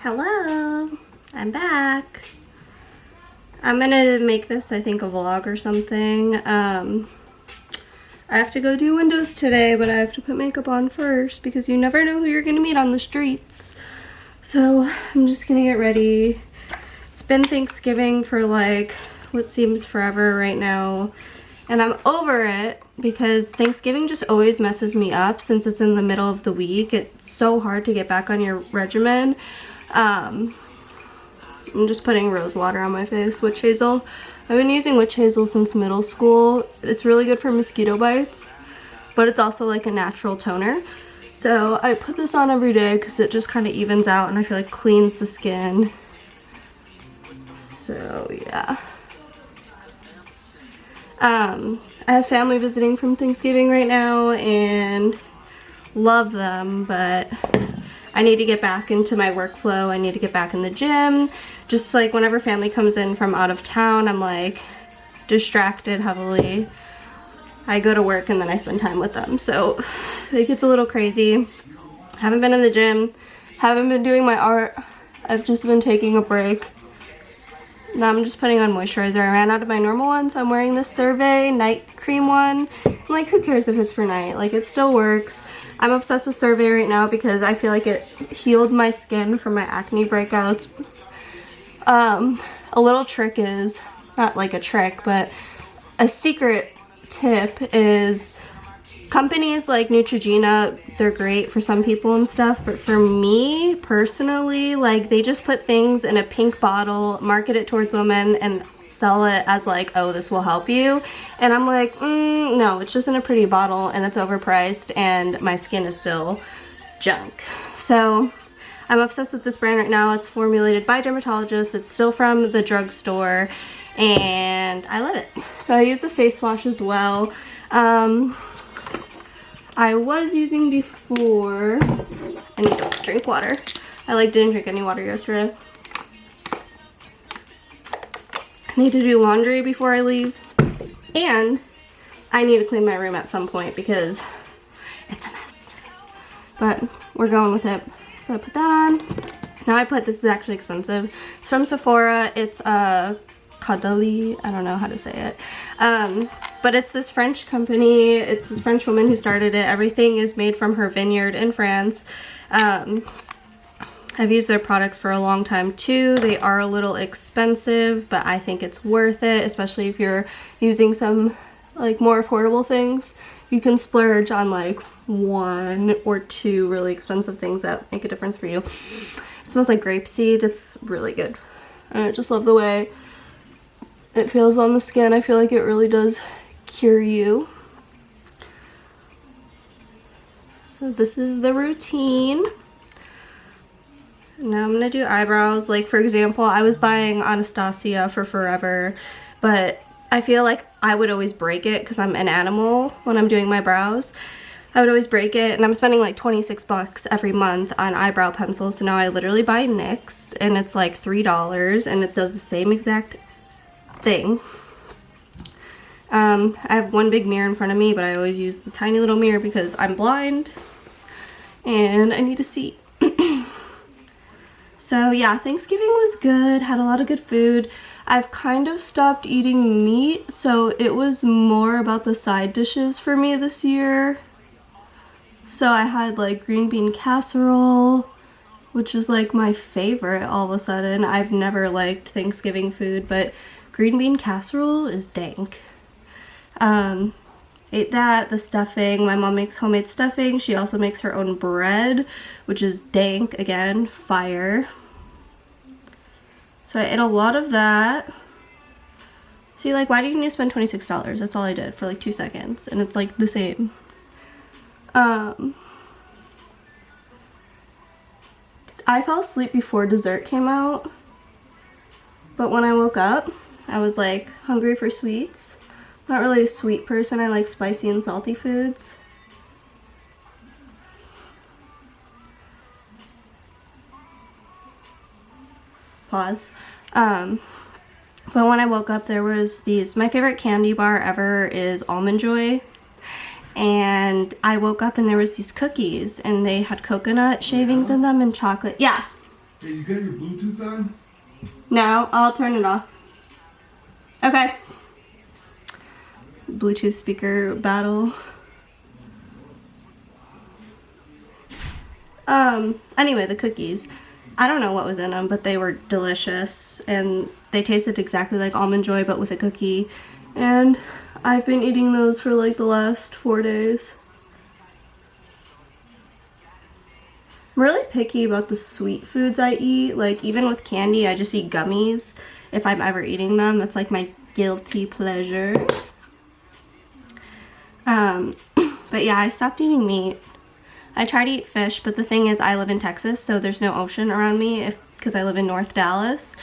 Hello, I'm back. I'm gonna make this, I think, a vlog or something. I have to go do windows today, but I have to put makeup on first because you never know who you're gonna meet on the streets. So I'm just gonna get ready. It's been Thanksgiving for like what seems forever right now, and I'm over it because Thanksgiving just always messes me up since it's in the middle of the week. It's so hard to get back on your regimen. I'm just putting rose water on my face, witch hazel. I've been using witch hazel since middle school. It's really good for mosquito bites, but it's also like a natural toner. So I put this on every day because it just kind of evens out and I feel like cleans the skin. So yeah. I have family visiting from Thanksgiving right now and love them, but I need to get back into my workflow. I need to get back in the gym. Just like whenever family comes in from out of town, I'm like distracted heavily. I go to work and then I spend time with them. So it gets a little crazy. Haven't been in the gym. Haven't been doing my art. I've just been taking a break. Now I'm just putting on moisturizer. I ran out of my normal one, so I'm wearing this CeraVe night cream one. I'm like, who cares if it's for night? Like, it still works. I'm obsessed with CeraVe right now because I feel like it healed my skin from my acne breakouts. A little trick is, not like a trick, but a secret tip is companies like Neutrogena, they're great for some people and stuff, but for me personally, like, they just put things in a pink bottle, market it towards women, and sell it as like, oh, this will help you. And I'm like, no, it's just in a pretty bottle and it's overpriced and my skin is still junk. So I'm obsessed with this brand right now. It's formulated by dermatologists. It's still from the drugstore and I love it. So I use the face wash as well. I was using before, I need to drink water. I like didn't drink any water yesterday. I need to do laundry before I leave, and I need to clean my room at some point because it's a mess, but we're going with it. So I put that on. Now I put, this is actually expensive. It's from Sephora. It's Caudalie, I don't know how to say it, but it's this French company. It's this French woman who started it. Everything is made from her vineyard in France. I've used their products for a long time too. They are a little expensive, but I think it's worth it, especially if you're using some like more affordable things. You can splurge on like 1 or 2 really expensive things that make a difference for you. It smells like grapeseed. It's really good. And I just love the way it feels on the skin. I feel like it really does cure you. So this is the routine. Now I'm gonna do eyebrows. Like, for example, I was buying Anastasia for forever, but I feel like I would always break it because I'm an animal when I'm doing my brows. I would always break it, and I'm spending like 26 bucks every month on eyebrow pencils. So now I literally buy NYX, and it's like $3, and it does the same exact thing. I have one big mirror in front of me, but I always use the tiny little mirror because I'm blind and I need to see. So yeah, Thanksgiving was good, had a lot of good food. I've kind of stopped eating meat, so it was more about the side dishes for me this year. So I had like green bean casserole, which is like my favorite all of a sudden. I've never liked Thanksgiving food, but green bean casserole is dank. Ate that, the stuffing. My mom makes homemade stuffing. She also makes her own bread, which is dank, again, fire. So I ate a lot of that. See, like, why do you need to spend $26? That's all I did for like 2 seconds, and it's like the same. I fell asleep before dessert came out, but when I woke up, I was like hungry for sweets. I'm not really a sweet person. I like spicy and salty foods. Pause. But when I woke up, there was these, my favorite candy bar ever is Almond Joy. And I woke up and there was these cookies and they had coconut shavings in them and chocolate. Yeah. Hey, you got your Bluetooth on? No, I'll turn it off. Okay. Bluetooth speaker battle. Anyway, the cookies. I don't know what was in them, but they were delicious, and they tasted exactly like Almond Joy, but with a cookie. And I've been eating those for like the last 4 days. I'm really picky about the sweet foods I eat. Like, even with candy, I just eat gummies if I'm ever eating them. That's like my guilty pleasure. But yeah, I stopped eating meat. I try to eat fish, but the thing is I live in Texas, so there's no ocean around me because I live in North Dallas.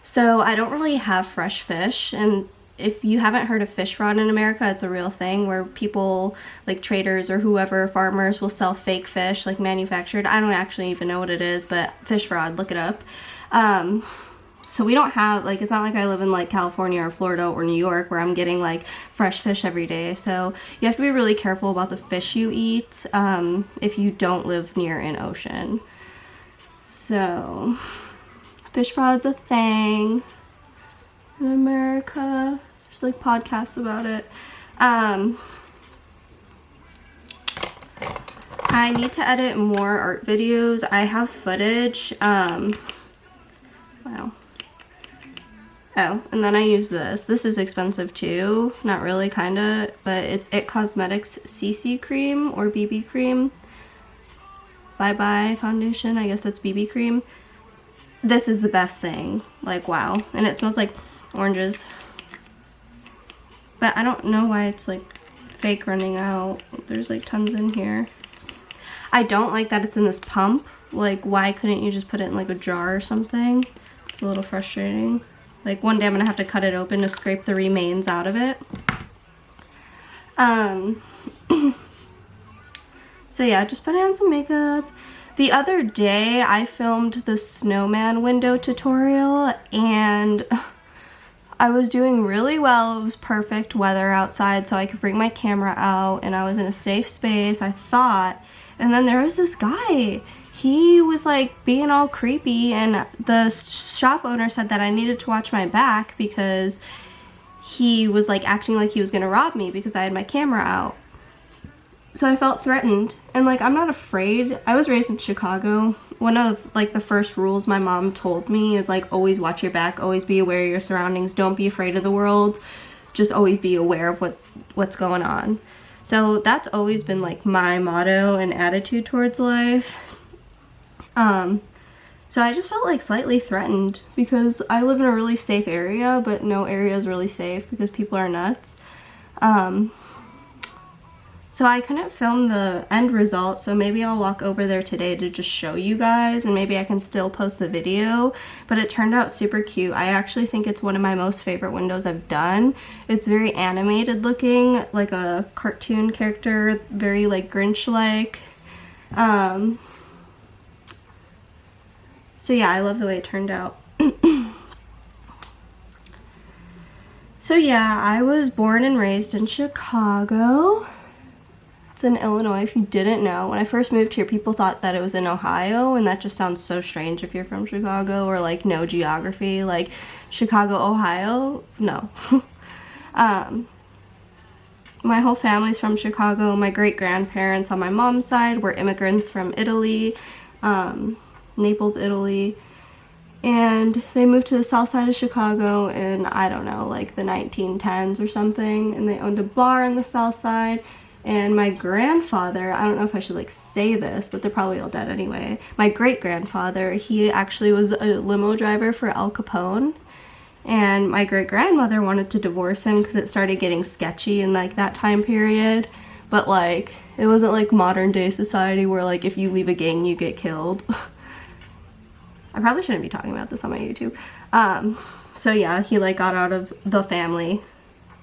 So I don't really have fresh fish, and if you haven't heard of fish fraud in America, it's a real thing where people, like traders or whoever, farmers, will sell fake fish, like manufactured. I don't actually even know what it is, but fish fraud, look it up. So we don't have, like, it's not like I live in like California or Florida or New York where I'm getting like fresh fish every day. So you have to be really careful about the fish you eat if you don't live near an ocean. So fish fraud's a thing in America. There's like podcasts about it. I need to edit more art videos. I have footage. Wow. Oh, and then I use this. This is expensive too. Not really, kinda, but it's It Cosmetics CC cream or BB cream. Bye Bye foundation. I guess that's BB cream. This is the best thing. Like, wow. And it smells like oranges. But I don't know why it's like fake running out. There's like tons in here. I don't like that it's in this pump. Like, why couldn't you just put it in like a jar or something? It's a little frustrating. Like, one day I'm gonna have to cut it open to scrape the remains out of it. So yeah, just putting on some makeup. The other day I filmed the snowman window tutorial and I was doing really well. It was perfect weather outside, so I could bring my camera out and I was in a safe space, I thought. And then there was this guy. He was like being all creepy, and the shop owner said that I needed to watch my back because he was like acting like he was gonna rob me because I had my camera out. So I felt threatened, and like, I'm not afraid. I was raised in Chicago. One of like the first rules my mom told me is like, always watch your back, always be aware of your surroundings, don't be afraid of the world, just always be aware of what's going on. So that's always been like my motto and attitude towards life. So I just felt like slightly threatened because I live in a really safe area, but no area is really safe because people are nuts. So I couldn't film the end result, so maybe I'll walk over there today to just show you guys, and maybe I can still post the video, but it turned out super cute. I actually think it's one of my most favorite windows I've done. It's very animated looking, like a cartoon character, very like Grinch-like. So yeah, I love the way it turned out. So yeah, I was born and raised in Chicago. It's in Illinois, if you didn't know. When I first moved here, people thought that it was in Ohio, and that just sounds so strange if you're from Chicago or like no geography. Like, Chicago, Ohio? No. My whole family's from Chicago. My great-grandparents on my mom's side were immigrants from Italy. Naples, Italy, and they moved to the south side of Chicago in, I don't know, like the 1910s or something, and they owned a bar on the south side. And my grandfather, I don't know if I should like say this, but they're probably all dead anyway. My great-grandfather, he actually was a limo driver for Al Capone, and my great-grandmother wanted to divorce him because it started getting sketchy in like that time period. But like, it wasn't like modern day society where like if you leave a gang you get killed. I probably shouldn't be talking about this on my YouTube. So yeah, he like got out of the family.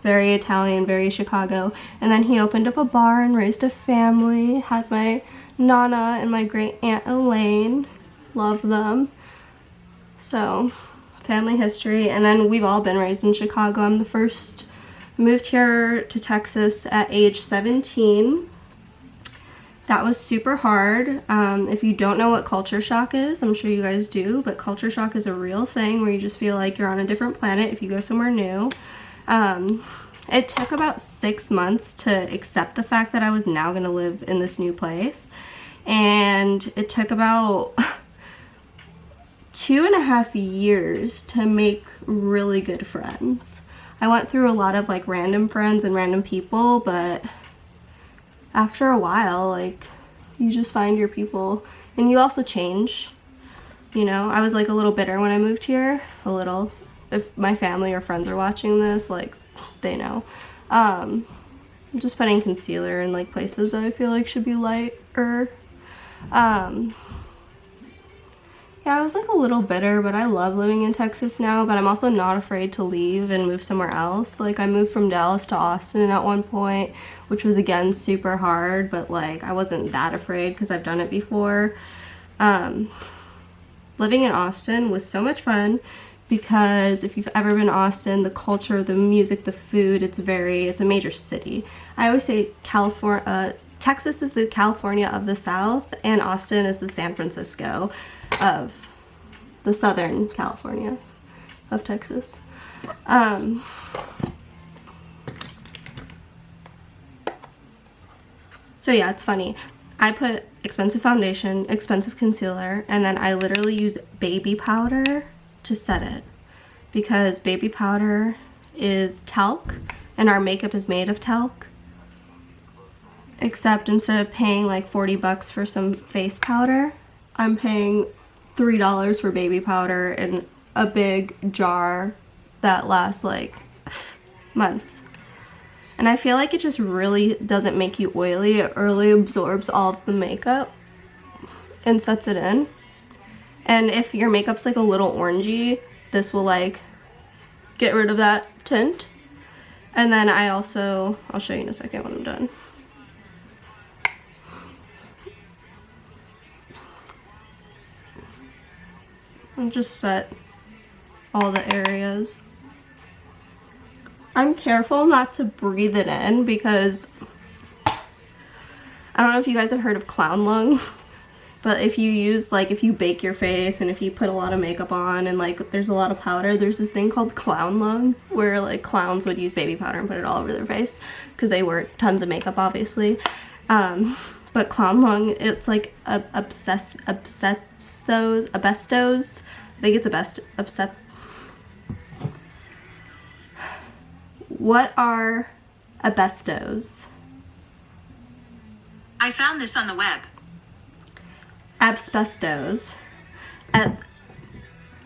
Very Italian, very Chicago. And then he opened up a bar and raised a family. Had my Nana and my great aunt Elaine. Love them. So, family history. And then we've all been raised in Chicago. I'm the first. Moved here to Texas at age 17. That was super hard. If you don't know what culture shock is, I'm sure you guys do, but culture shock is a real thing where you just feel like you're on a different planet if you go somewhere new. It took about 6 months to accept the fact that I was now going to live in this new place. And it took about 2.5 years to make really good friends. I went through a lot of like random friends and random people, but after a while, like, you just find your people. And you also change, you know. I was like a little bitter when I moved here, a little. If my family or friends are watching this, like, they know. I'm just putting concealer in like places that I feel like should be lighter. Yeah, I was like a little bitter, but I love living in Texas now, but I'm also not afraid to leave and move somewhere else. Like, I moved from Dallas to Austin at one point, which was again super hard, but like I wasn't that afraid because I've done it before. Living in Austin was so much fun because if you've ever been to Austin, the culture, the music, the food, it's a major city. I always say Texas is the California of the South, and Austin is the San Francisco of the Southern California of Texas. So yeah, it's funny. I put expensive foundation, expensive concealer, and then I literally use baby powder to set it because baby powder is talc and our makeup is made of talc. Except instead of paying like 40 bucks for some face powder, I'm paying $3 for baby powder in a big jar that lasts like months. And I feel like it just really doesn't make you oily. It really absorbs all of the makeup and sets it in. And if your makeup's like a little orangey, this will like get rid of that tint. And then I'll show you in a second when I'm done. And just set all the areas. I'm careful not to breathe it in because I don't know if you guys have heard of clown lung, but if you bake your face and if you put a lot of makeup on and like there's a lot of powder, there's this thing called clown lung where like clowns would use baby powder and put it all over their face because they wear tons of makeup obviously. But clown lung, it's like asbestos. I think it's What are asbestos? I found this on the web. Asbestos.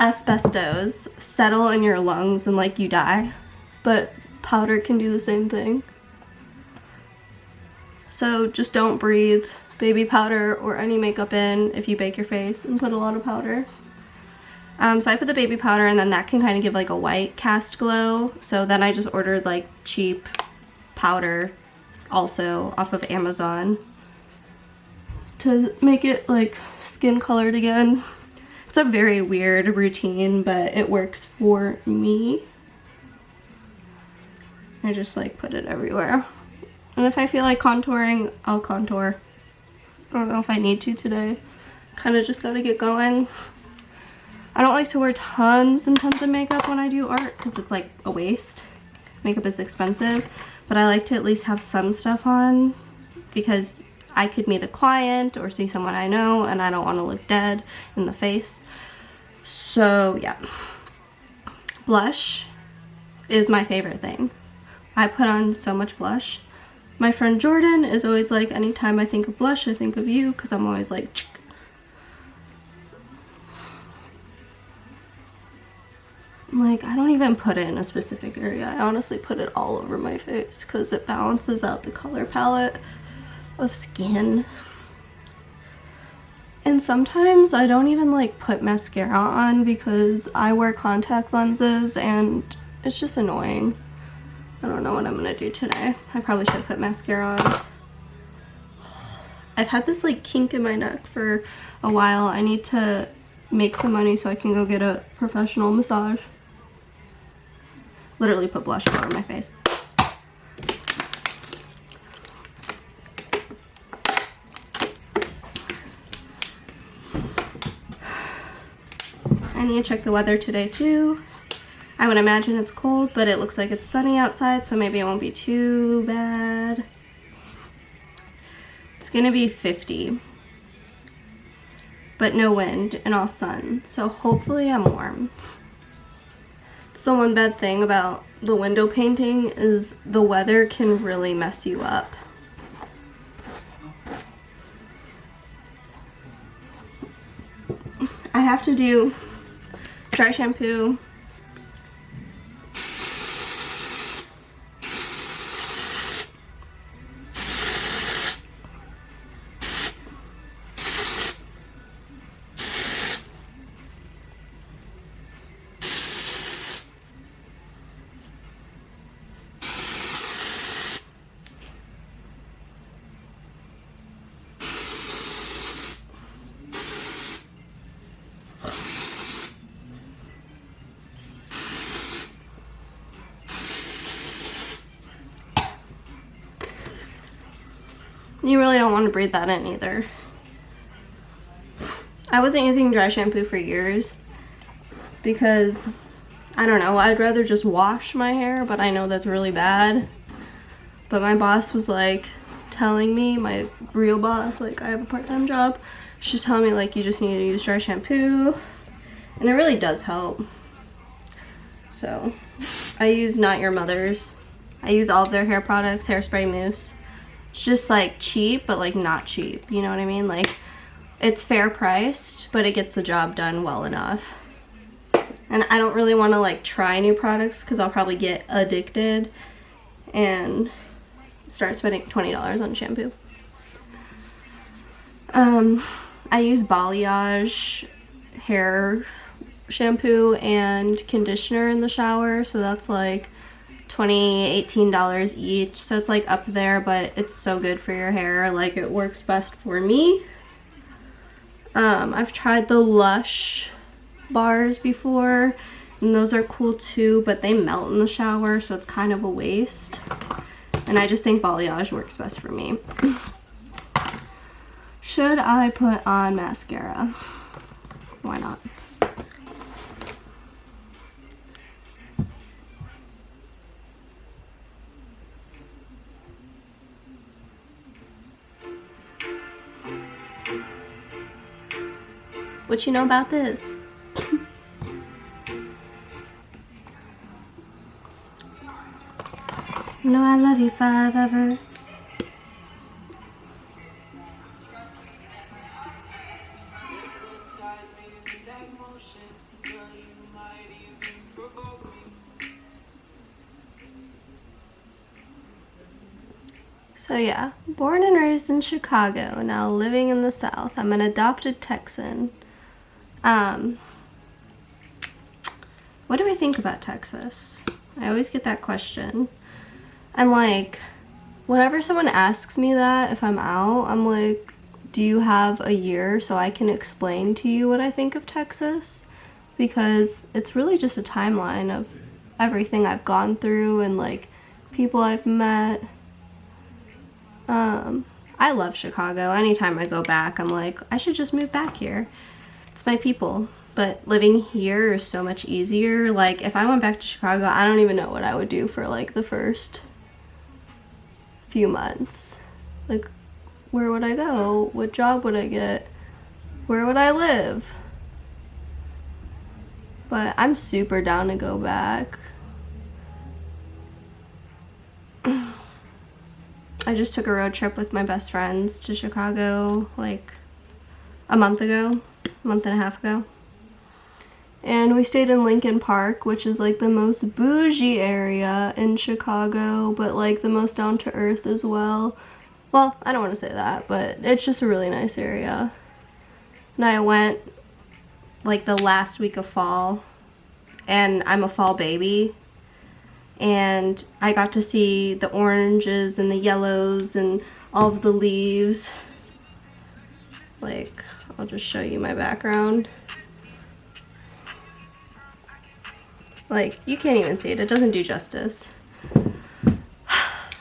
Asbestos settle in your lungs and like you die, but powder can do the same thing. So just don't breathe baby powder or any makeup in if you bake your face and put a lot of powder. So I put the baby powder and then that can kind of give like a white cast glow. So then I just ordered like cheap powder also off of Amazon to make it like skin colored again. It's a very weird routine, but it works for me. I just like put it everywhere. And if I feel like contouring, I'll contour. I don't know if I need to today. Kind of just gotta get going. I don't like to wear tons and tons of makeup when I do art because it's like a waste. Makeup is expensive, but I like to at least have some stuff on because I could meet a client or see someone I know and I don't want to look dead in the face. So yeah. Blush is my favorite thing. I put on so much blush. My friend Jordan is always like, anytime I think of blush, I think of you because I'm always like, Chick. Like, I don't even put it in a specific area. I honestly put it all over my face because it balances out the color palette of skin. And sometimes I don't even like put mascara on because I wear contact lenses and it's just annoying. I don't know what I'm gonna do today. I probably should put mascara on. I've had this like kink in my neck for a while. I need to make some money so I can go get a professional massage. Literally put blush all over my face. I need to check the weather today too. I would imagine it's cold, but it looks like it's sunny outside, so maybe it won't be too bad. It's gonna be 50, but no wind and all sun, so hopefully I'm warm. It's the one bad thing about the window painting is the weather can really mess you up. I have to do dry shampoo, you really don't want to breathe that in either. I wasn't using dry shampoo for years because, I don't know, I'd rather just wash my hair, but I know that's really bad. But my boss was like telling me, my real boss, like I have a part-time job, she's telling me like you just need to use dry shampoo, and it really does help. So I use Not Your Mother's. I use all of their hair products, Hairspray Mousse. It's just like cheap, but like not cheap, you know what I mean? Like it's fair priced, but it gets the job done well enough. And I don't really want to like try new products because I'll probably get addicted and start spending $20 on shampoo. I use balayage hair shampoo and conditioner in the shower, so that's like $18 each, so it's like up there, but it's so good for your hair. Like it works best for me. I've tried the Lush bars before, and those are cool too, but they melt in the shower, so it's kind of a waste. And I just think balayage works best for me. Should I put on mascara? Why not? What you know about this? You know I love you forever. So yeah, born and raised in Chicago, now living in the South. I'm an adopted Texan. What do I think about Texas? I always get that question. And like, whenever someone asks me that, if I'm out, I'm like, do you have a year so I can explain to you what I think of Texas? Because it's really just a timeline of everything I've gone through and like people I've met. I love Chicago. Anytime I go back, I'm like, I should just move back here. It's my people. But living here is so much easier. Like, if I went back to Chicago, I don't even know what I would do for like the first few months. Like, where would I go? What job would I get? Where would I live? But I'm super down to go back. I just took a road trip with my best friends to Chicago like a month and a half ago. And we stayed in Lincoln Park, which is like the most bougie area in Chicago, but like the most down to earth as well. Well, I don't want to say that, but it's just a really nice area. And I went like the last week of fall, and I'm a fall baby. And I got to see the oranges and the yellows and all of the leaves. Like, I'll just show you my background. Like, you can't even see it. It doesn't do justice.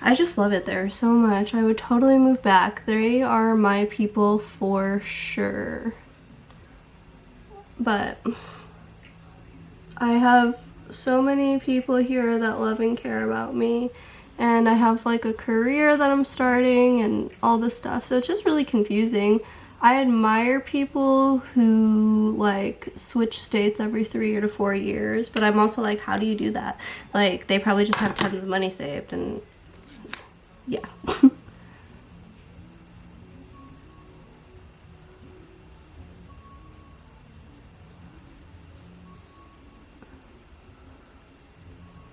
I just love it there so much. I would totally move back. They are my people for sure. But I have so many people here that love and care about me, and I have like a career that I'm starting and all this stuff, so it's just really confusing. I admire people who like switch states every 3 to 4 years, but I'm also like, how do you do that? Like, they probably just have tons of money saved, and yeah.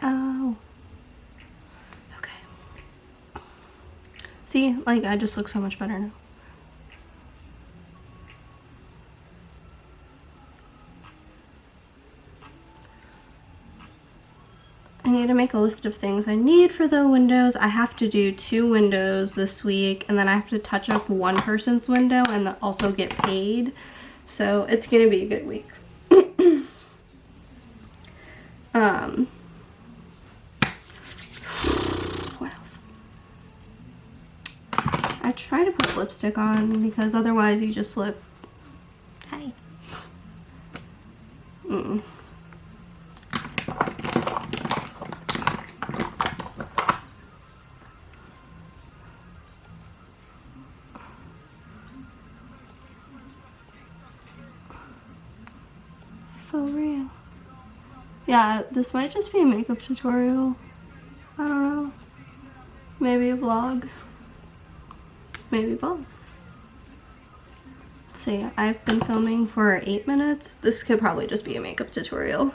Oh. Okay. See, like, I just look so much better now. I need to make a list of things I need for the windows. I have to do 2 windows this week, and then I have to touch up one person's window and then also get paid. So it's gonna be a good week. What else? I try to put lipstick on because otherwise you just look, hi. For real. Yeah, this might just be a makeup tutorial. I don't know. Maybe a vlog. Maybe both. So yeah, I've been filming for 8 minutes. This could probably just be a makeup tutorial.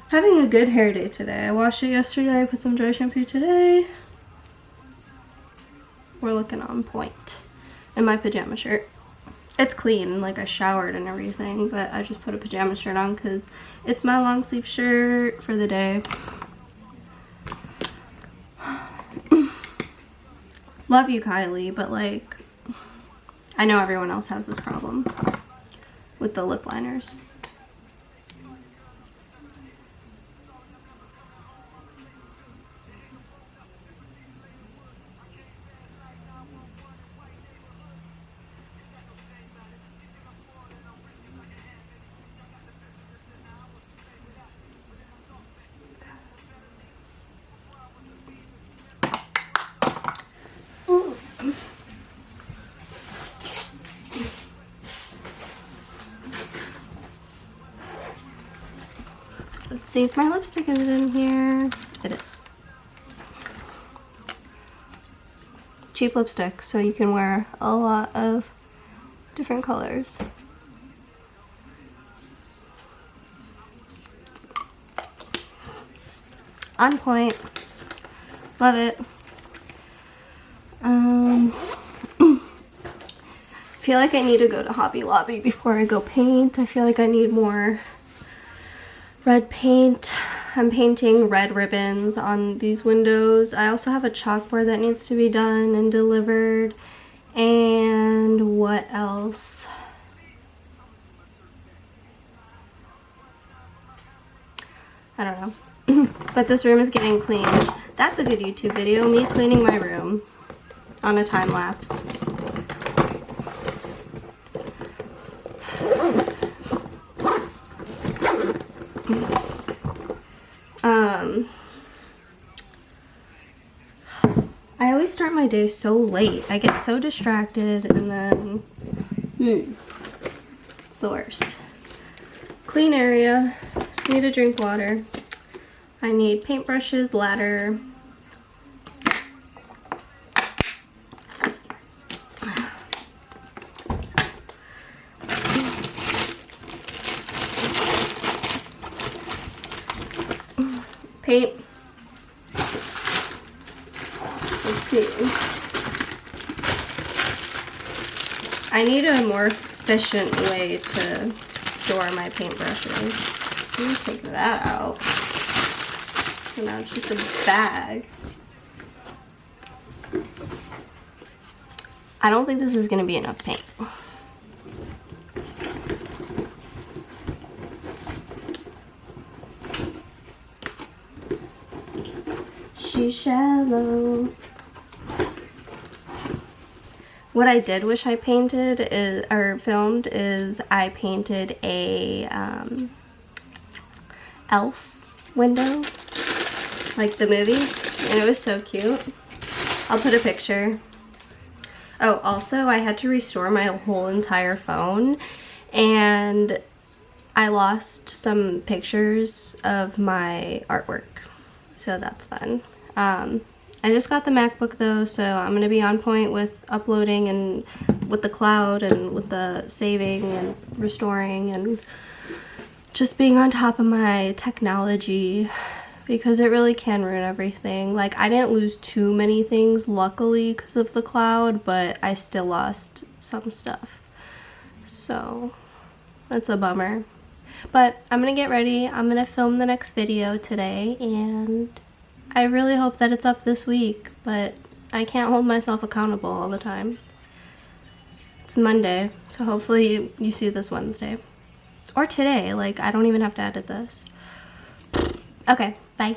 Having a good hair day today. I washed it yesterday, I put some dry shampoo today. We're looking on point. In my pajama shirt. It's clean, like I showered and everything, but I just put a pajama shirt on because it's my long sleeve shirt for the day. Love you, Kylie, but like, I know everyone else has this problem with the lip liners. Let's see if my lipstick is in here. It is. Cheap lipstick, so you can wear a lot of different colors. On point. Love it. I feel like I need to go to Hobby Lobby before I go paint. I feel like I need more red paint. I'm painting red ribbons on these windows. I also have a chalkboard that needs to be done and delivered. And what else? I don't know. But this room is getting clean. That's a good YouTube video, me cleaning my room on a time lapse. I always start my day so late. I get so distracted and then it's the worst. Clean area. Need to drink water. I need paintbrushes, ladder. Paint. Let's see. I need a more efficient way to store my paintbrushes. Let me take that out. So now it's just a bag. I don't think this is going to be enough paint. She's shallow. What I did wish I painted is, or filmed, is I painted a elf window, like the movie, and it was so cute. I'll put a picture. Oh, also I had to restore my whole entire phone, and I lost some pictures of my artwork, so that's fun. I just got the MacBook though, so I'm gonna be on point with uploading and with the cloud and with the saving and restoring and just being on top of my technology, because it really can ruin everything. Like, I didn't lose too many things, luckily, because of the cloud, but I still lost some stuff. So that's a bummer. But I'm gonna get ready. I'm gonna film the next video today, and I really hope that it's up this week, but I can't hold myself accountable all the time. It's Monday, so hopefully you see this Wednesday. Or today, like, I don't even have to edit this. Okay, bye.